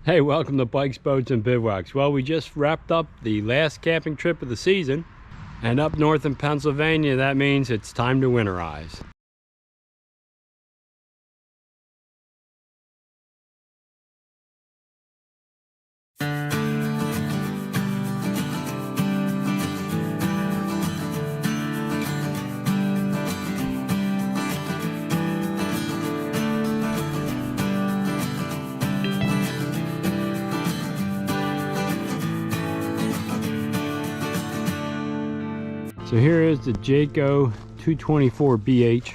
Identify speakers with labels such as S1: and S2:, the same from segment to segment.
S1: Hey, welcome to Bikes, Boats, and Bivouacs. Well, we just wrapped up the last camping trip of the season, and up north in Pennsylvania, that means it's time to winterize. So here is the Jayco 224BH.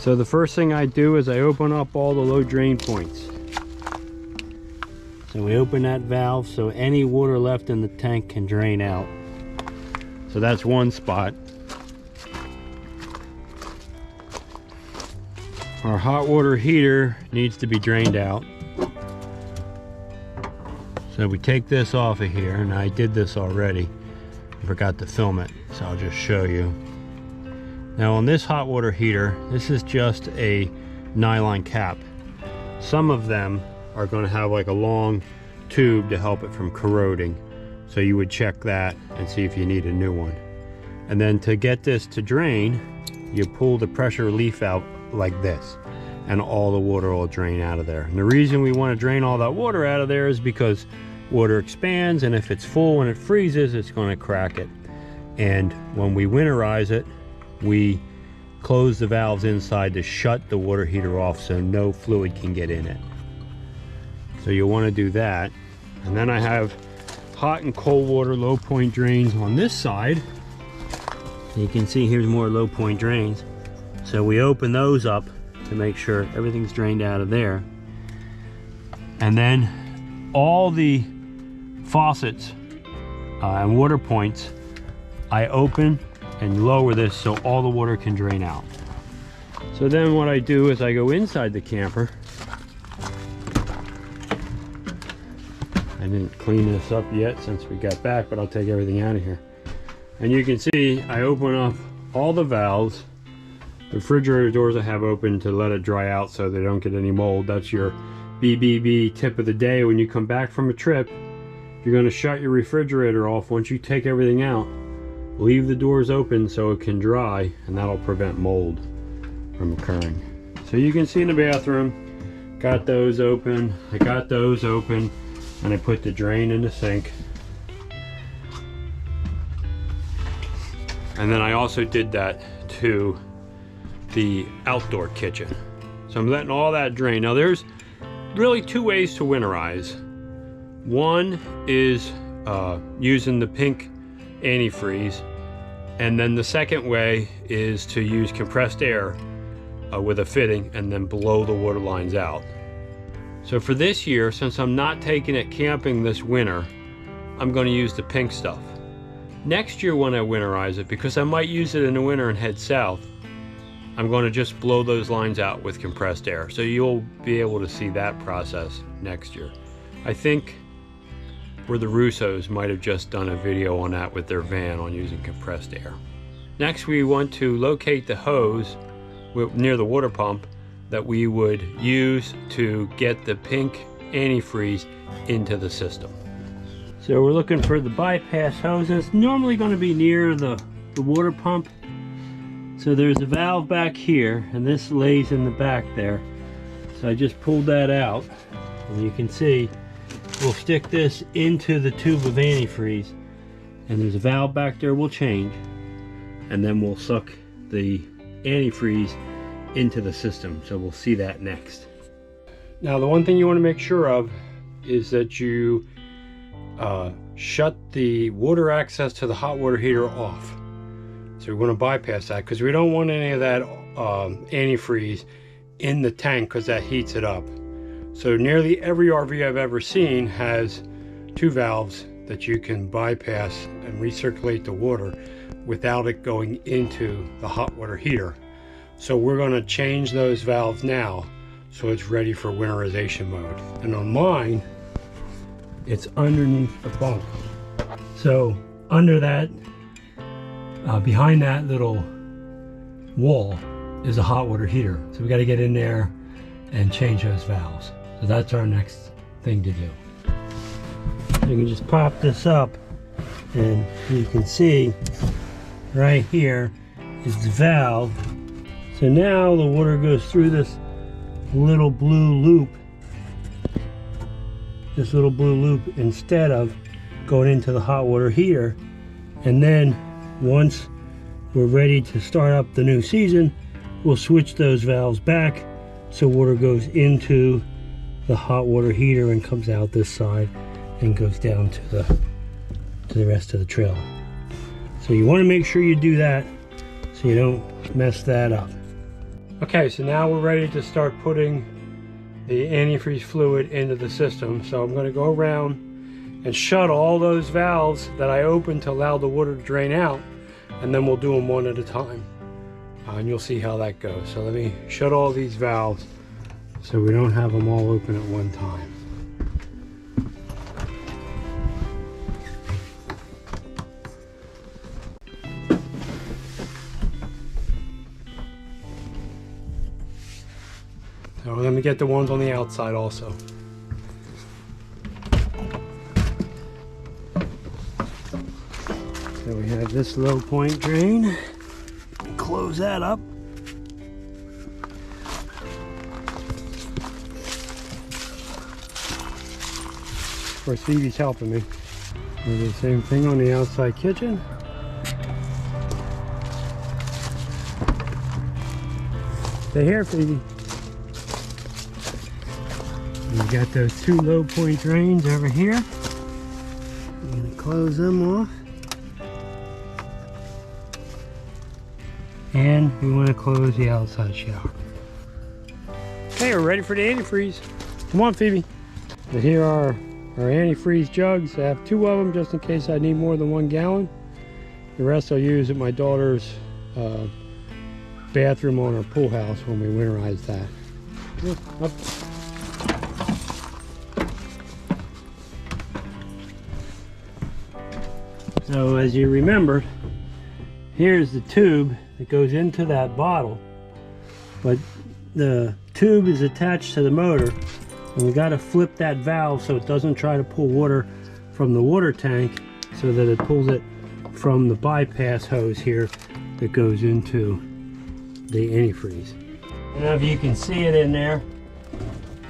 S1: So the first thing I do is I open up all the low drain points. So we open that valve so any water left in the tank can drain out. So that's one spot. Our hot water heater needs to be drained out. So we take this off of here, and I did this already. Forgot to film it, so I'll just show you. Now on this hot water heater, this is just a nylon cap. Some of them are going to have like a long tube to help it from corroding, so you would check that and see if you need a new one. And then to get this to drain, you pull the pressure relief valve like this, and all the water will drain out of there. And the reason we want to drain all that water out of there is because water expands, and if it's full when it freezes, it's going to crack it. And when we winterize it, we close the valves inside to shut the water heater off so no fluid can get in it. So you'll want to do that. And then I have hot and cold water low point drains on this side. You can see here's more low point drains. So we open those up to make sure everything's drained out of there. And then all the faucets and water points, I open and lower this so all the water can drain out. So then what I do is I go inside the camper. I didn't clean this up yet since we got back, but I'll take everything out of here. And you can see I open up all the valves. The refrigerator doors I have open to let it dry out so they don't get any mold. That's your BBB tip of the day. When you come back from a trip, you're going to shut your refrigerator off. Once you take everything out, leave the doors open so it can dry, and that'll prevent mold from occurring. So you can see in the bathroom, got those open, I got those open, and I put the drain in the sink. And then I also did that to the outdoor kitchen. So I'm letting all that drain. Now there's really two ways to winterize. One is using the pink antifreeze, and then the second way is to use compressed air with a fitting and then blow the water lines out. So for this year, since I'm not taking it camping this winter, I'm going to use the pink stuff. Next year when I winterize it, because I might use it in the winter and head south, I'm going to just blow those lines out with compressed air. So you'll be able to see that process next year. I think where the Russos might have just done a video on that with their van on using compressed air. Next, we want to locate the hose near the water pump that we would use to get the pink antifreeze into the system. So we're looking for the bypass hose. It's normally going to be near the water pump. So there's a valve back here, and this lays in the back there. So I just pulled that out, and you can see we'll stick this into the tube of antifreeze, and there's a valve back there we'll change, and then we'll suck the antifreeze into the system. So we'll see that next. Now the one thing you want to make sure of is that you shut the water access to the hot water heater off. So we want to bypass that because we don't want any of that antifreeze in the tank, because that heats it up. So nearly every RV I've ever seen has two valves that you can bypass and recirculate the water without it going into the hot water heater. So we're going to change those valves now so it's ready for winterization mode. And on mine, it's underneath the bunk. So under that, behind that little wall is a hot water heater. So we got to get in there and change those valves. So that's our next
S2: thing to do. So you can just pop this up, and you can see right here is the valve. So now the water goes through this little blue loop, instead of going into the hot water heater. And then once we're ready to start up the new season, we'll switch those valves back so water goes into the hot water heater and comes out this side and goes down to the rest of the trailer. So you want to make sure you do that so you don't mess that up. Okay, so now we're ready to start putting the antifreeze fluid into the system. So I'm going to go around and shut all those valves that I opened to allow the water to drain out, and then we'll do them one at a time. And you'll see how that goes. So let me shut all these valves so we don't have them all open at one time. So let me get the ones on the outside also. So we have this low point drain. Close that up. Of course, Phoebe's helping me. Do the same thing on the outside kitchen. Stay here, Phoebe. We got those two low point drains over here. I'm going to close them off. And we want to close the outside shower. Okay, we're ready for the antifreeze. Come on, Phoebe. And here are our antifreeze jugs. I have two of them just in case I need more than 1 gallon. The rest I'll use at my daughter's bathroom on our pool house when we winterize that. Up. So as you remember, here's the tube that goes into that bottle, but the tube is attached to the motor, and we got to flip that valve so it doesn't try to pull water from the water tank, so that it pulls it from the bypass hose here that goes into the antifreeze. I don't know if you can see it in there,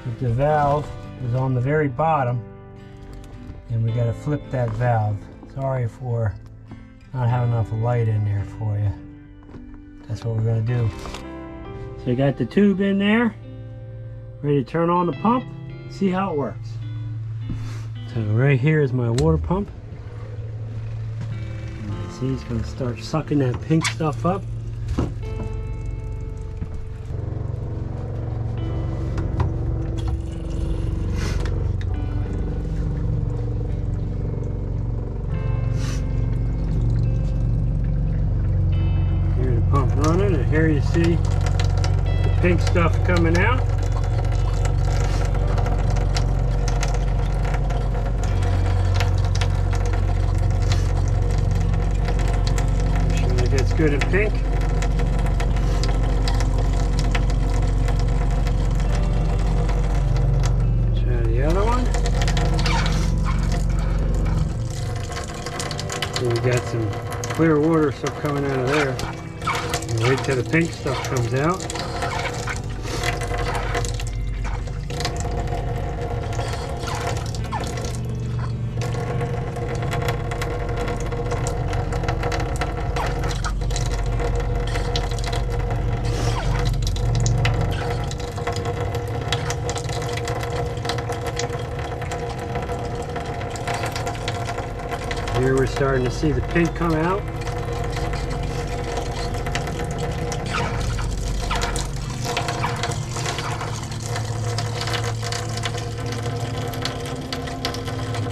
S2: but the valve is on the very bottom, and we got to flip that valve. Sorry for not having enough light in there for you. That's what we're going to do. So you got the tube in there, ready to turn on the pump, see how it works. So right here is my water pump. And you see it's going to start sucking that pink stuff up. Running, and here you see the pink stuff coming out. Make sure it gets good and pink. Try the other one. So we got some clear water stuff coming out of there. Wait till the pink stuff comes out. Here we're starting to see the pink come out.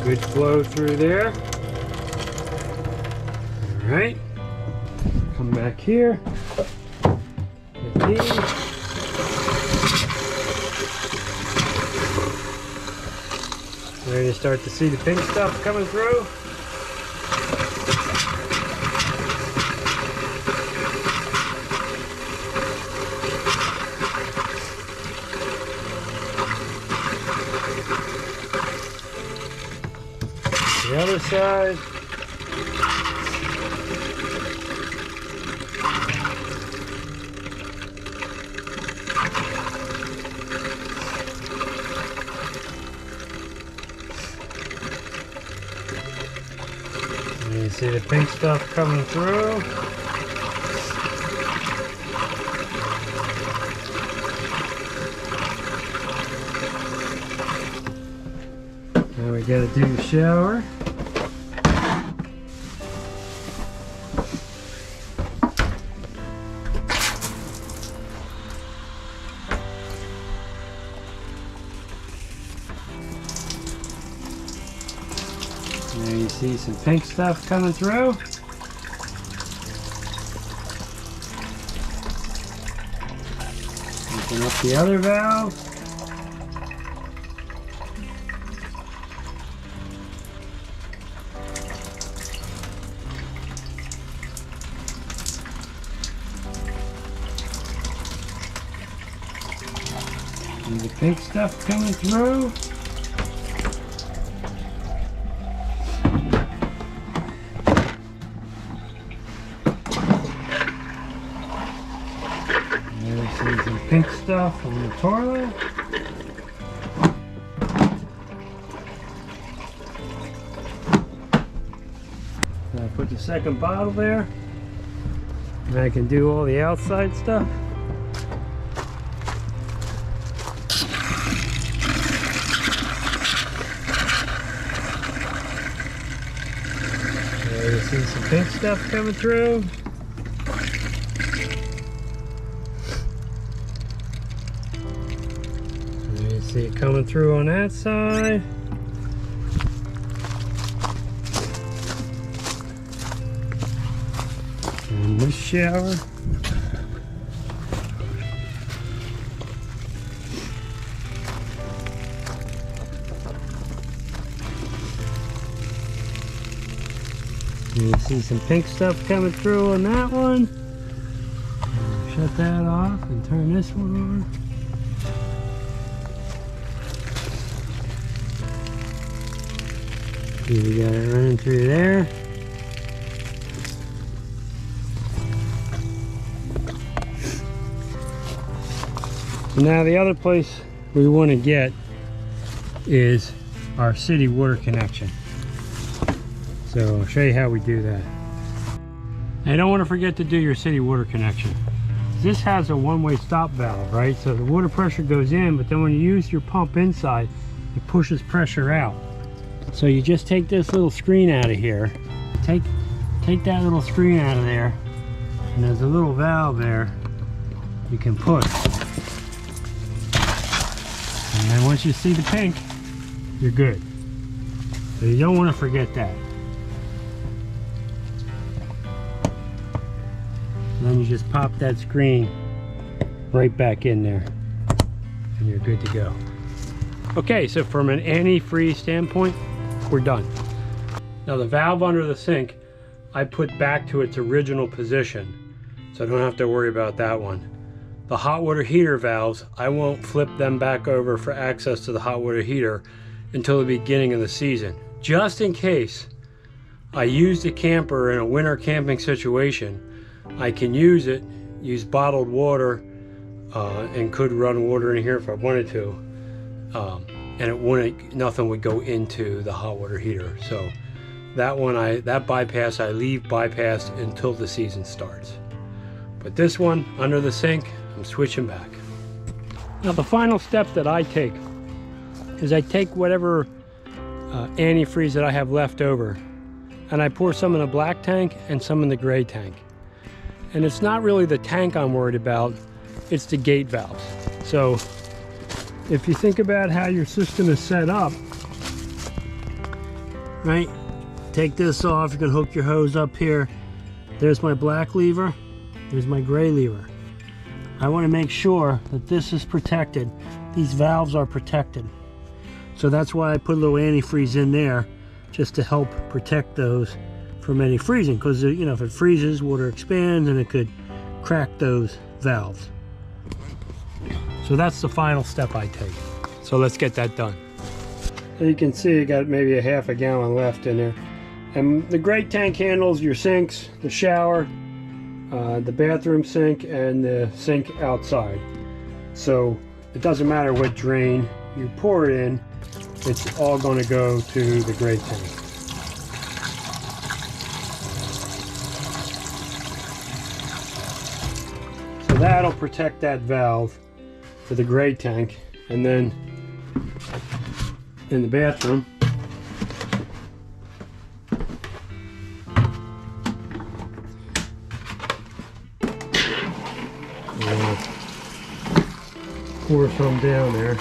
S2: Good flow through there. All right. Come back here. Get these. Ready to start to see the pink stuff coming through. The other side. And you see the pink stuff coming through. Now we gotta do the shower. There you see some pink stuff coming through. Open up the other valve. And the pink stuff coming through. There's some pink stuff on the toilet. So I put the second bottle there. And I can do all the outside stuff. There you see some pink stuff coming through. There you see it coming through on that side. And this shower. You see some pink stuff coming through on that one. Shut that off and turn this one on. See, we got it running through there. So now the other place we want to get is our city water connection. So I'll show you how we do that. And don't want to forget to do your city water connection. This has a one-way stop valve, right? So the water pressure goes in, but then when you use your pump inside, it pushes pressure out. So you just take this little screen out of here. Take that little screen out of there, and there's a little valve there you can push. And then once you see the pink, you're good. So you don't want to forget that. And then you just pop that screen right back in there and you're good to go. Okay, so from an antifreeze standpoint, we're done. Now the valve under the sink, I put back to its original position, so I don't have to worry about that one. The hot water heater valves, I won't flip them back over for access to the hot water heater until the beginning of the season. Just in case I use the camper in a winter camping situation, I can use it, use bottled water, and could run water in here if I wanted to, and it wouldn't, nothing would go into the hot water heater. So that one, that bypass, I leave bypassed until the season starts. But this one, under the sink, I'm switching back. Now the final step that I take is I take whatever antifreeze that I have left over, and I pour some in the black tank and some in the gray tank. And it's not really the tank I'm worried about, it's the gate valves. So if you think about how your system is set up, right? Take this off, you can hook your hose up here. There's my black lever, there's my gray lever. I want to make sure that this is protected. These valves are protected. So that's why I put a little antifreeze in there, just to help protect those from any freezing, because you know, if it freezes, water expands and it could crack those valves. So that's the final step I take. So let's get that done. So you can see you got maybe a half a gallon left in there. And the great tank handles your sinks, the shower, the bathroom sink, and the sink outside. So it doesn't matter what drain you pour it in, it's all going to go to the great tank. So that'll protect that valve for the great tank. And then in the bathroom, pour some down there.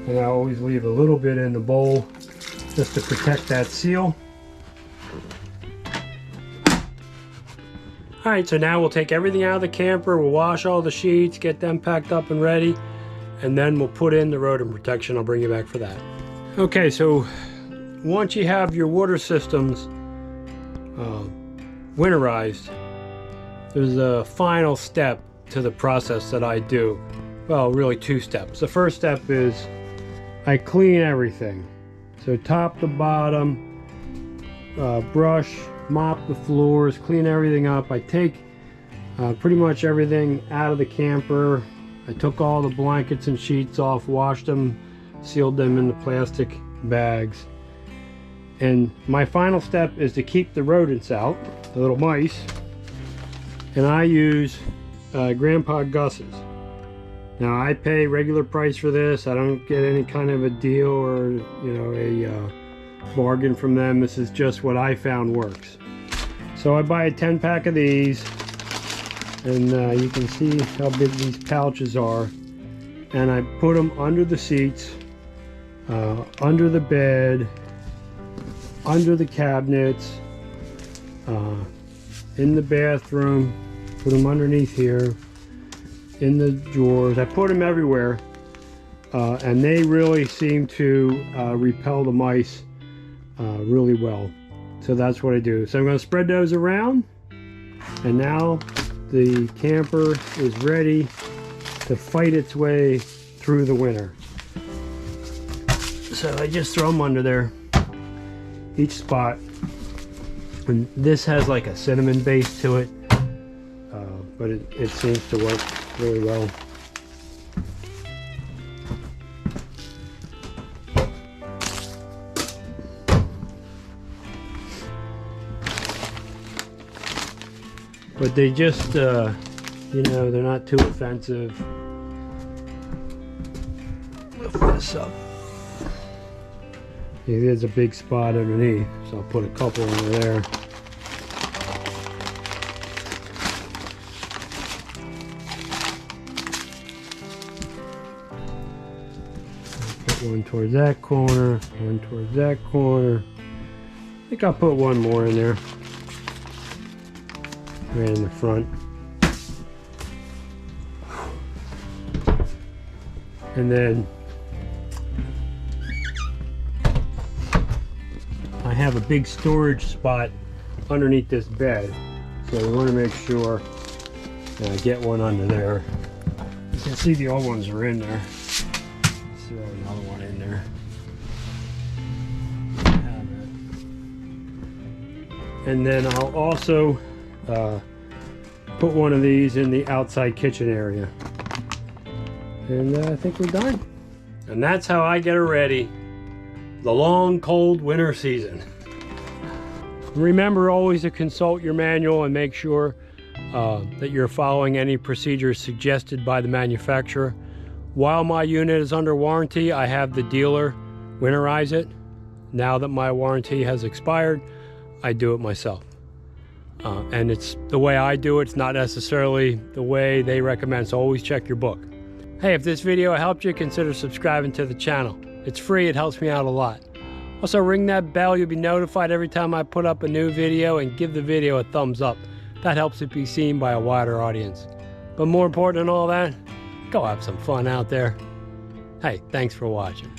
S2: And I always leave a little bit in the bowl just to protect that seal. Alright, so now we'll take everything out of the camper, we'll wash all the sheets, get them packed up and ready, and then we'll put in the rodent protection. I'll bring you back for that. Okay, so once you have your water systems winterized, there's a final step to the process that I do. Well, really two steps. The first step is I clean everything. So top to bottom, brush, mop the floors, clean everything up. I take pretty much everything out of the camper. I took all the blankets and sheets off, washed them, sealed them in the plastic bags. And my final step is to keep the rodents out, the little mice. And I use Grandpa Gus's. Now I pay regular price for this. I don't get any kind of a deal or, you know, a bargain from them. This is just what I found works. So I buy a 10-pack of these, and you can see how big these pouches are. And I put them under the seats, under the bed, under the cabinets, in the bathroom, put them underneath here, in the drawers. I put them everywhere, and they really seem to repel the mice really well. So that's what I do. So I'm going to spread those around, and now the camper is ready to fight its way through the winter. So I just throw them under there, each spot. And this has like a cinnamon base to it, but it seems to work really well. But they just, you know, they're not too offensive. Lift this up. Yeah, there's a big spot underneath, so I'll put a couple under there. Put one towards that corner, one towards that corner. I think I'll put one more in there. Right in the front. And then I have a big storage spot underneath this bed, so we want to make sure I get one under there. You can see the old ones are in there. Let's throw another one in there. And then I'll also put one of these in the outside kitchen area. And I think we're done. And that's how I get her ready. The long, cold winter season. Remember always to consult your manual and make sure that you're following any procedures suggested by the manufacturer. While my unit is under warranty, I have the dealer winterize it. Now that my warranty has expired, I do it myself. And it's the way I do it. It's not necessarily the way they recommend, so always check your book. Hey, if this video helped you, consider subscribing to the channel. It's free, it helps me out a lot. Also, ring that bell, you'll be notified every time I put up a new video, and give the video a thumbs up. That helps it be seen by a wider audience. But more important than all that, go have some fun out there. Hey, thanks for watching.